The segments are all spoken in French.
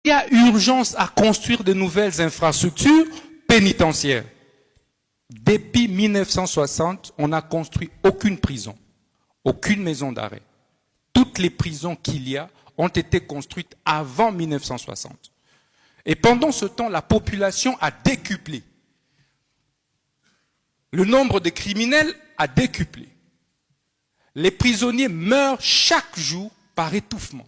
Il y a urgence à construire de nouvelles infrastructures pénitentiaires. Depuis 1960, on n'a construit aucune prison, aucune maison d'arrêt. Toutes les prisons qu'il y a ont été construites avant 1960. Et pendant ce temps, la population a décuplé. Le nombre de criminels a décuplé. Les prisonniers meurent chaque jour par étouffement.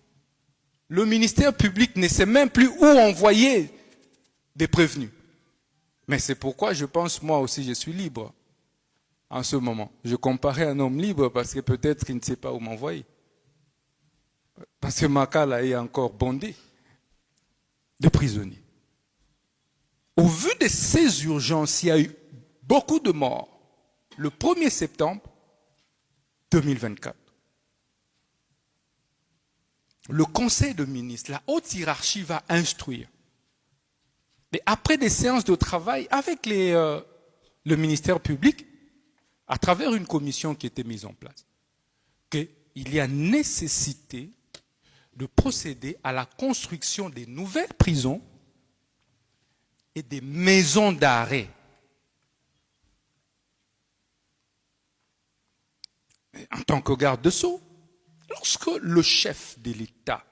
Le ministère public ne sait même plus où envoyer des prévenus. Mais c'est pourquoi je pense, moi aussi, je suis libre en ce moment. Je comparais un homme libre parce que peut-être qu'il ne sait pas où m'envoyer. Parce que Makala est encore bondé de prisonniers. Au vu de ces urgences, il y a eu beaucoup de morts. Le 1er septembre 2024. Le Conseil de ministres, la haute hiérarchie va instruire. Et après des séances de travail avec le ministère public, à travers une commission qui était mise en place, qu'il y a nécessité de procéder à la construction des nouvelles prisons et des maisons d'arrêt. En tant que garde-sceau, lorsque le chef de l'État,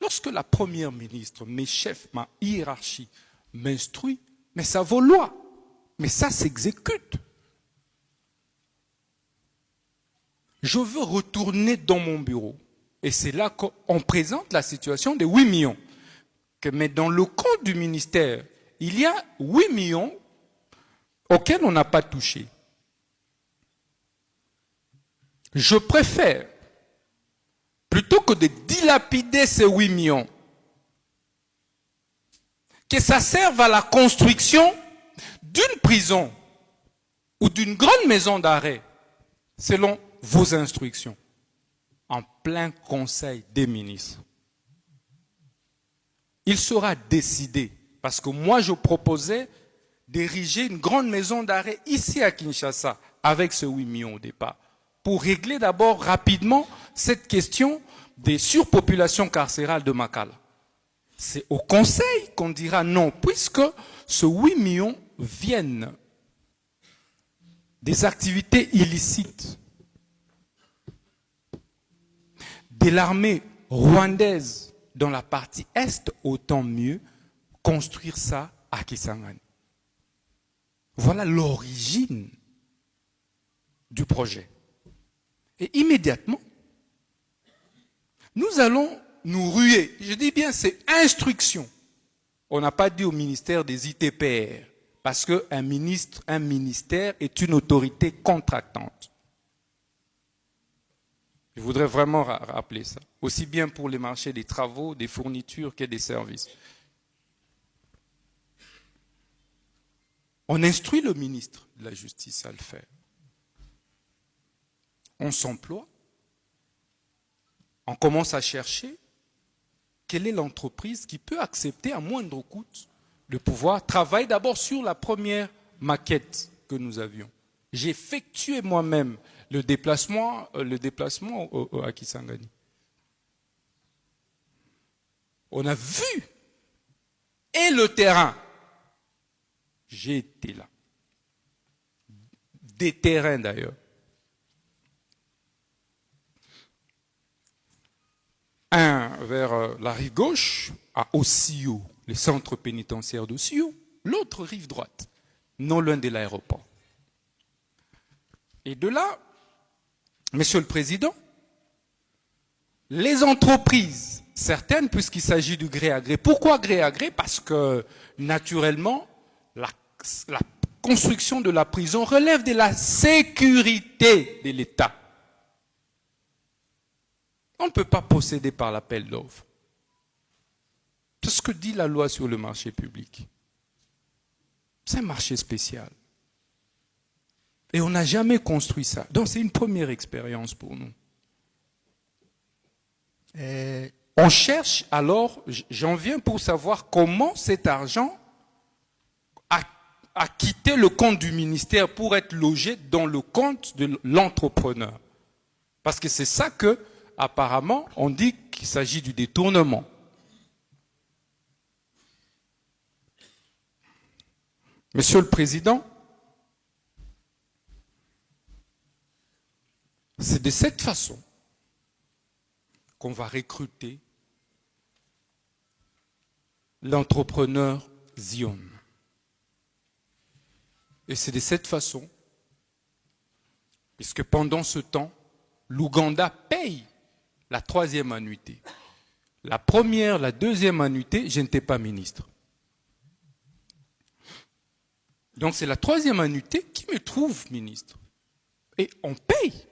lorsque la première ministre, mes chefs, ma hiérarchie, m'instruit, mais ça vaut loi, mais ça s'exécute. Je veux retourner dans mon bureau. Et c'est là qu'on présente la situation des 8 millions. Mais dans le compte du ministère, il y a 8 millions auxquels on n'a pas touché. Je préfère, plutôt que de dilapider ces 8 millions, que ça serve à la construction d'une prison ou d'une grande maison d'arrêt, selon vos instructions, en plein conseil des ministres. Il sera décidé, parce que moi je proposais d'ériger une grande maison d'arrêt ici à Kinshasa, avec ce 8 millions au départ, pour régler d'abord rapidement cette question des surpopulations carcérales de Makala. C'est au Conseil qu'on dira non, puisque ce 8 millions viennent des activités illicites de l'armée rwandaise dans la partie Est, autant mieux construire ça à Kisangani. Voilà l'origine du projet. Et immédiatement, nous allons nous ruer. Je dis bien, c'est instruction. On n'a pas dit au ministère des ITPR, parce qu'un ministère est une autorité contractante. Je voudrais vraiment rappeler ça, aussi bien pour les marchés des travaux, des fournitures que des services. On instruit le ministre de la Justice à le faire. On s'emploie, on commence à chercher quelle est l'entreprise qui peut accepter à moindre coût de pouvoir travailler d'abord sur la première maquette que nous avions. J'ai effectué moi-même le déplacement à Kisangani. On a vu et le terrain. J'ai été là. Des terrains d'ailleurs. Un vers la rive gauche, à Osio, le centre pénitentiaire d'Osio, l'autre rive droite, non loin de l'aéroport. Et de là, Monsieur le Président, les entreprises, certaines, puisqu'il s'agit du gré à gré. Pourquoi gré à gré? Parce que, naturellement, la construction de la prison relève de la sécurité de l'État. On ne peut pas procéder par l'appel d'offres. C'est ce que dit la loi sur le marché public. C'est un marché spécial. Et on n'a jamais construit ça. Donc c'est une première expérience pour nous. On cherche alors, j'en viens pour savoir comment cet argent a quitté le compte du ministère pour être logé dans le compte de l'entrepreneur. Parce que c'est ça que, apparemment, on dit qu'il s'agit du détournement. Monsieur le Président, c'est de cette façon qu'on va recruter l'entrepreneur Zion. Et c'est de cette façon, puisque pendant ce temps, l'Ouganda paye la 3e annuité. La première, la 2e annuité, je n'étais pas ministre. Donc c'est la 3e annuité qui me trouve ministre. Et on paye